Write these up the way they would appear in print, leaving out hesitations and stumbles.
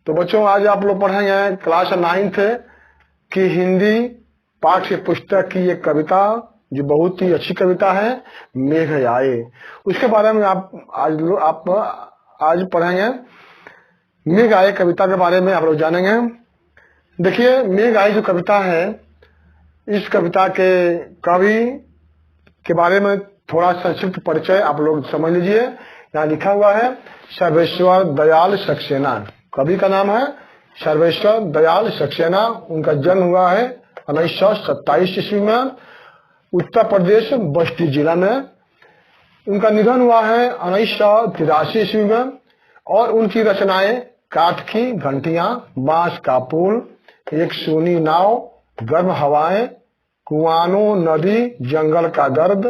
तो बच्चों आज आप लोग पढ़ेंगे क्लास 9th की हिंदी पाठ्य पुस्तक की एक कविता जो बहुत ही अच्छी कविता है, मेघ आए। उसके बारे में आप आज पढ़ेंगे। मेघ आए कविता के बारे में आप लोग जानेंगे। देखिए, मेघ आए जो कविता है, इस कविता के कवि के बारे में थोड़ा संक्षिप्त परिचय आप लोग समझ लीजिए। यहाँ लिखा हुआ है सर्वेश्वर दयाल सक्सेना। कवि का नाम है सर्वेश्वर दयाल सक्सेना। उनका जन्म हुआ है 1927 ईस्वी में उत्तर प्रदेश बस्ती जिला में। उनका निधन हुआ है 1983 ईस्वी में। और उनकी रचनाएं काठ की घंटियां, बांस का पुल, एक सोनी नाव, गर्म हवाएं, कुआनों नदी, जंगल का दर्द,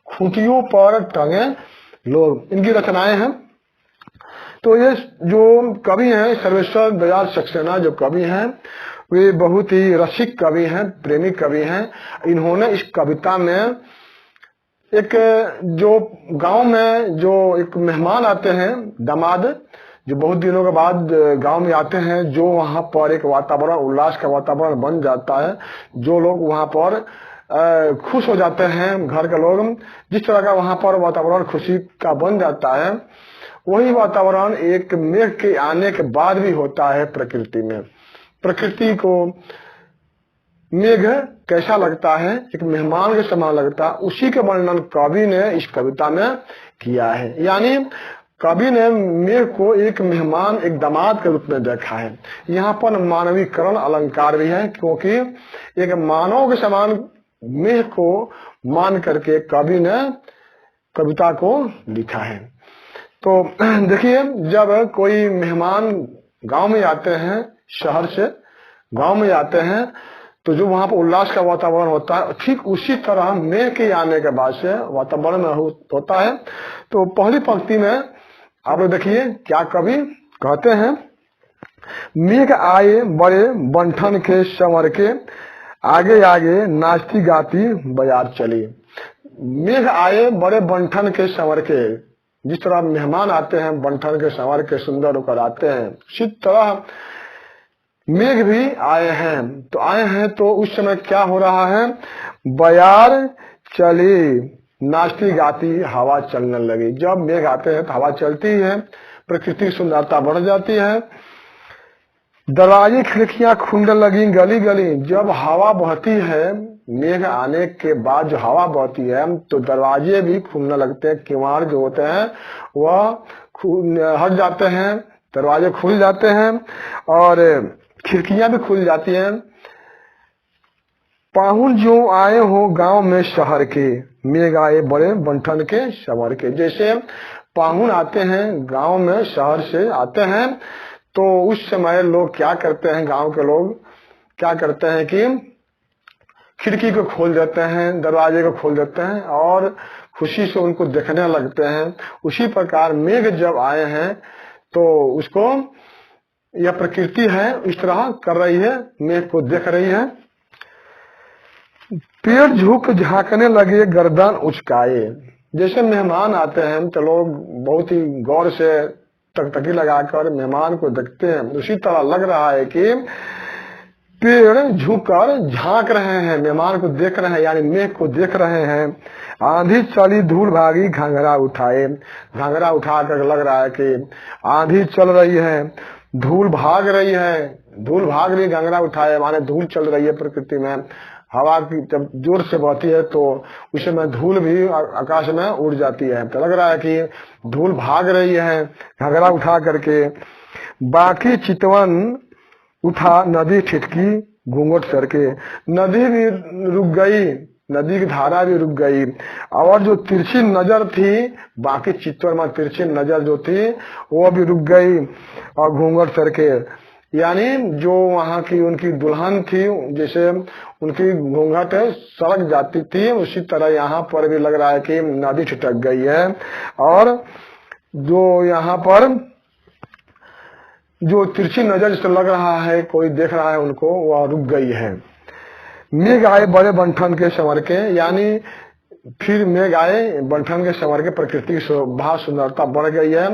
खूंटियों पर टंगे लोग, इनकी रचनाएं हैं। तो ये जो कवि हैं सर्वेश्वर दयाल सक्सेना, जो कवि हैं वे बहुत ही रसिक कवि हैं, प्रेमी कवि हैं। इन्होंने इस कविता में एक जो गांव में जो एक मेहमान आते हैं, दामाद, जो बहुत दिनों के बाद गांव में आते हैं, जो वहां पर एक वातावरण, उल्लास का वातावरण बन जाता है। जो लोग वहां पर खुश हो जाते हैं, घर के लोग, जिस तरह का वहां पर वातावरण खुशी का बन जाता है, वही वातावरण एक मेघ के आने के बाद भी होता है प्रकृति में। प्रकृति को मेघ कैसा लगता है, एक मेहमान के समान लगता है, उसी के वर्णन कवि ने इस कविता में किया है। यानी कवि ने मेघ को एक मेहमान, एक दामाद के रूप में देखा है। यहाँ पर मानवीकरण अलंकार भी है, क्योंकि एक मानव के समान मेघ को मान करके कवि ने कविता को लिखा है। तो देखिए, जब कोई मेहमान गांव में आते हैं, शहर से गांव में आते हैं, तो जो वहां पर उल्लास का वातावरण होता है, ठीक उसी तरह मेघ के आने के बाद से वातावरण में होता है। तो पहली पंक्ति में आप लोग देखिए क्या कवि कहते हैं। मेघ आए बड़े बंठन के संवर के, आगे आगे नाचती गाती बाजार चली। मेघ आए बड़े बंठन के संवर के, जिस तरह मेहमान आते हैं बंठन के संवर के, सुंदर होकर आते हैं, उसी तरह मेघ भी आए हैं। तो आए हैं तो उस समय क्या हो रहा है, बाजार चली, नाचती गाती हवा चलने लगी। जब मेघ आते हैं तो हवा चलती है, प्रकृति की सुंदरता बढ़ जाती है। दरवाजे खिड़कियां खुलने लगी गली गली। जब हवा बहती है, मेघ आने के बाद जो हवा बहती है, तो दरवाजे भी खुलने लगते हैं, किवाड़ जो होते हैं वह हट जाते हैं, दरवाजे खुल जाते हैं और खिड़कियां भी खुल जाती हैं। पाहुन जो आए हो गांव में शहर के, मेघ आए बड़े बंठन के संवर के। जैसे पाहुन आते हैं गांव में, शहर से आते हैं, तो उस समय लोग क्या करते हैं, गांव के लोग क्या करते हैं कि खिड़की को खोल देते हैं, दरवाजे को खोल देते हैं और खुशी से उनको देखने लगते हैं। उसी प्रकार मेघ जब आए हैं तो उसको, यह प्रकृति है इस तरह कर रही है, मेघ को देख रही है। पेड़ झुक झांकने लगे गर्दन उचकाए। जैसे मेहमान आते हैं तो लोग बहुत ही गौर से टकटकी लगाकर मेहमान को देखते हैं, उसी तरह लग रहा है कि पेड़ झुककर झांक रहे हैं, मेहमान को देख रहे हैं, यानी मेघ को देख रहे हैं। आंधी चली धूल भागी घंघरा उठाए। घंघरा उठाकर लग रहा है कि आंधी चल रही है, धूल भाग रही है, धूल भाग रही, घंघरा उठाए माने धूल चल रही है प्रकृति में। हवा की जब जोर से बहती है तो उस समय धूल भी आकाश में उड़ जाती है, तो लग रहा है कि धूल भाग रही है घंघरा उठा करके। बाकी चितवन उठा नदी ठिठकी घूंघट सर के। नदी भी रुक गई, नदी की धारा भी रुक गई और जो तिरछी नजर थी, बाकी चितवन में तिरछी नजर जो थी वो भी रुक गई और घूंघट सर के। यानी जो वहां की उनकी दुल्हन थी, जैसे उनकी घूंघट सड़क जाती थी, उसी तरह यहाँ पर भी लग रहा है कि नदी ठिठक गई है और जो यहाँ पर जो तिरछी नजर से लग रहा है, कोई देख रहा है उनको, वह रुक गई है। मेघ आए बड़े बंठन के संवर के, यानी फिर मेघ आए बंठन के संवर के, प्रकृति की शोभा सुंदरता बढ़ गई है।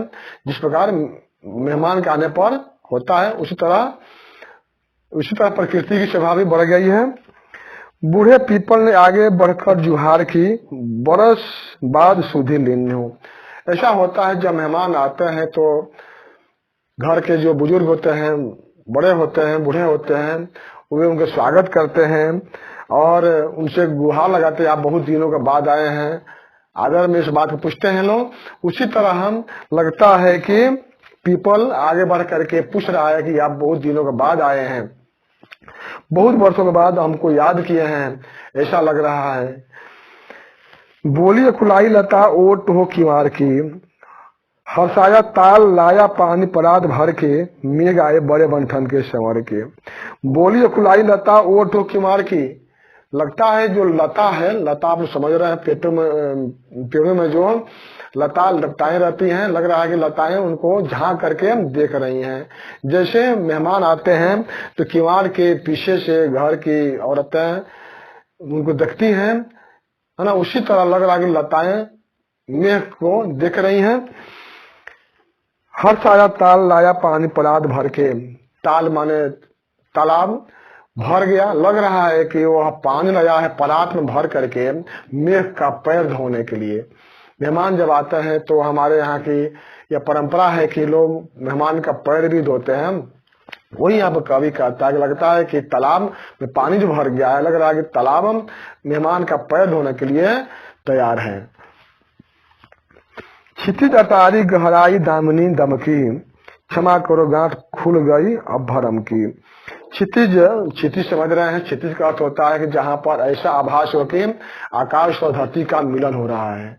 जिस प्रकार मेहमान के आने पर होता है, उसी तरह प्रकृति की शोभा भी बढ़ गई है। बूढ़े पीपल ने आगे बढ़कर जुहार की, बरस बाद सुधि लीन हो। ऐसा होता है जब मेहमान आते हैं तो घर के जो बुजुर्ग होते हैं, बड़े होते हैं, बूढ़े होते हैं, वे उनका स्वागत करते हैं और उनसे गुहार लगाते हैं, आप बहुत दिनों के बाद आए हैं, आदर में इस बात को पूछते हैं लोग। उसी तरह हम लगता है कि पीपल आगे बढ़ करके पूछ रहा है कि आप बहुत दिनों के बाद आए हैं, बहुत वर्षों के बाद हमको याद किए हैं, ऐसा लग रहा है। बोली खुलाई लता ओट हो किवार की, हर्षाया ताल लाया पानी परात भर के, मेघ आए बड़े बंठन के संवर के। बोली खुलाई लता ओट हो किवार की, लगता है जो लता है, लता आप समझ रहे हैं, पेड़ों में जो लता लताएं रहती हैं, लग रहा है कि लताएं उनको झांक करके देख रही हैं। जैसे मेहमान आते हैं तो किवाड़ के पीछे से घर की औरतें उनको देखती हैं, है ना, उसी तरह लग रहा है कि लताएं मेघ को देख रही हैं। हर साया ताल लाया पानी परात भर के, ताल माने तालाब भर गया, लग रहा है कि वह पानी लाया है परात में भर करके मेघ का पैर धोने के लिए। मेहमान जब आते हैं तो हमारे यहाँ की यह परंपरा है कि लोग मेहमान का पैर भी धोते हैं। वही यहाँ पर कवि कहता है कि लगता है कि तालाब में पानी जो भर गया है, लग रहा है कि तालाब मेहमान का पैर धोने के लिए तैयार है। क्षितिज अटारी गहराई दामिनी दमकी, क्षमा करो गांठ खुल गई अब भरम की। क्षितिज समझ रहे हैं, क्षितिज का अर्थ होता है कि जहां पर ऐसा आभास हो कि आकाश और धरती का मिलन हो रहा है।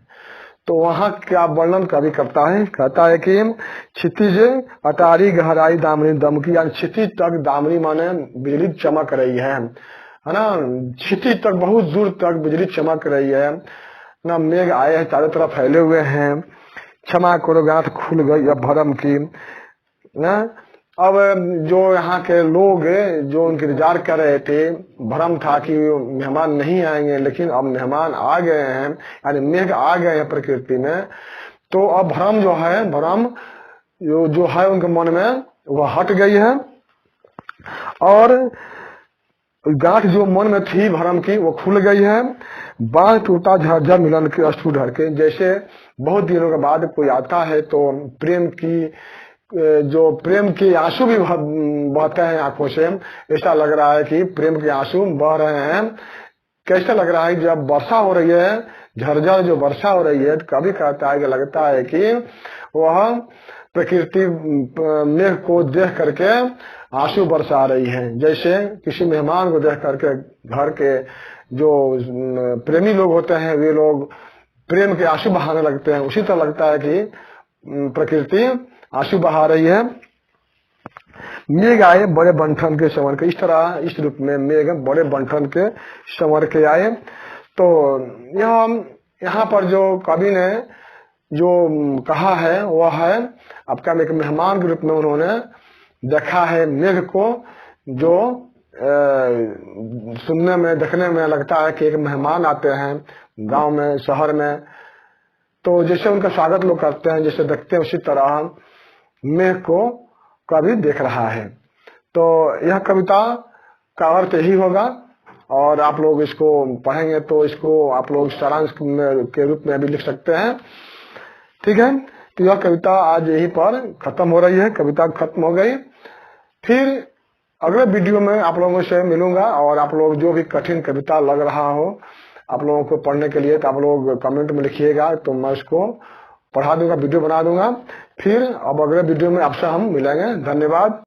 तो वहां क्या वर्णन कवि करता है, कहता है कि क्षितिज अटारी गहराई दामिनी दमकी, यानी क्षितिज तक, दामिनी माने बिजली चमक रही है ना, क्षितिज तक बहुत दूर तक बिजली चमक रही है ना। मेघ आए हैं, चारों तरफ फैले हुए हैं। क्षमा करो गांठ खुल गई अब भरम की ना। अब जो यहाँ के लोग जो उनके इंतजार कर रहे थे, भ्रम था कि मेहमान नहीं आएंगे, लेकिन अब मेहमान आ गए हैं, यानी मेघ आ गए हैं प्रकृति में। तो अब भ्रम जो है जो है उनके मन में वह हट गई है, और गांठ जो मन में थी भ्रम की वो खुल गई है। बांध टूटा झरझर मिलन के अश्रु ढर के, जैसे बहुत दिनों के बाद कोई आता है तो प्रेम के आंसू भी बहते हैं आंखों से, ऐसा लग रहा है कि प्रेम के आंसू बह रहे हैं। कैसा लग रहा है जब वर्षा हो रही है, झरझर जो वर्षा हो रही है, कभी कहता है कि लगता है कि वह प्रकृति मेघ को देख करके आंसू बरसा रही है। जैसे किसी मेहमान को देख करके घर के जो प्रेमी लोग होते हैं वे लोग प्रेम के आंसू बहाने लगते हैं, उसी तरह लगता है कि प्रकृति आंसू बहा रही है। मेघ आए बड़े बंठन के संवर के, इस तरह इस रूप में मेघ बड़े बंठन के संवर के आए। तो यहाँ पर जो कवि ने जो कहा है वह है आपका एक मेहमान के रूप में उन्होंने देखा है मेघ को, जो सुनने में देखने में लगता है कि एक मेहमान आते हैं गांव में, शहर में, तो जैसे उनका स्वागत लोग करते हैं, जैसे देखते हैं, उसी तरह मेघ को कवि देख रहा है। तो यह कविता का अर्थ यही होगा, और आप लोग इसको पढ़ेंगे तो इसको आप लोग सारांश के रूप में भी लिख सकते हैं। ठीक है, तो यह कविता आज यहीं पर खत्म हो रही है, कविता खत्म हो गई। फिर अगले वीडियो में आप लोगों से मिलूंगा, और आप लोग जो भी कठिन कविता लग रहा हो आप लोगों को पढ़ने के लिए, तो आप लोग कमेंट में लिखिएगा, तो मैं उसको पढ़ा दूंगा, वीडियो बना दूंगा। फिर अब अगले वीडियो में आपसे हम मिलेंगे। धन्यवाद।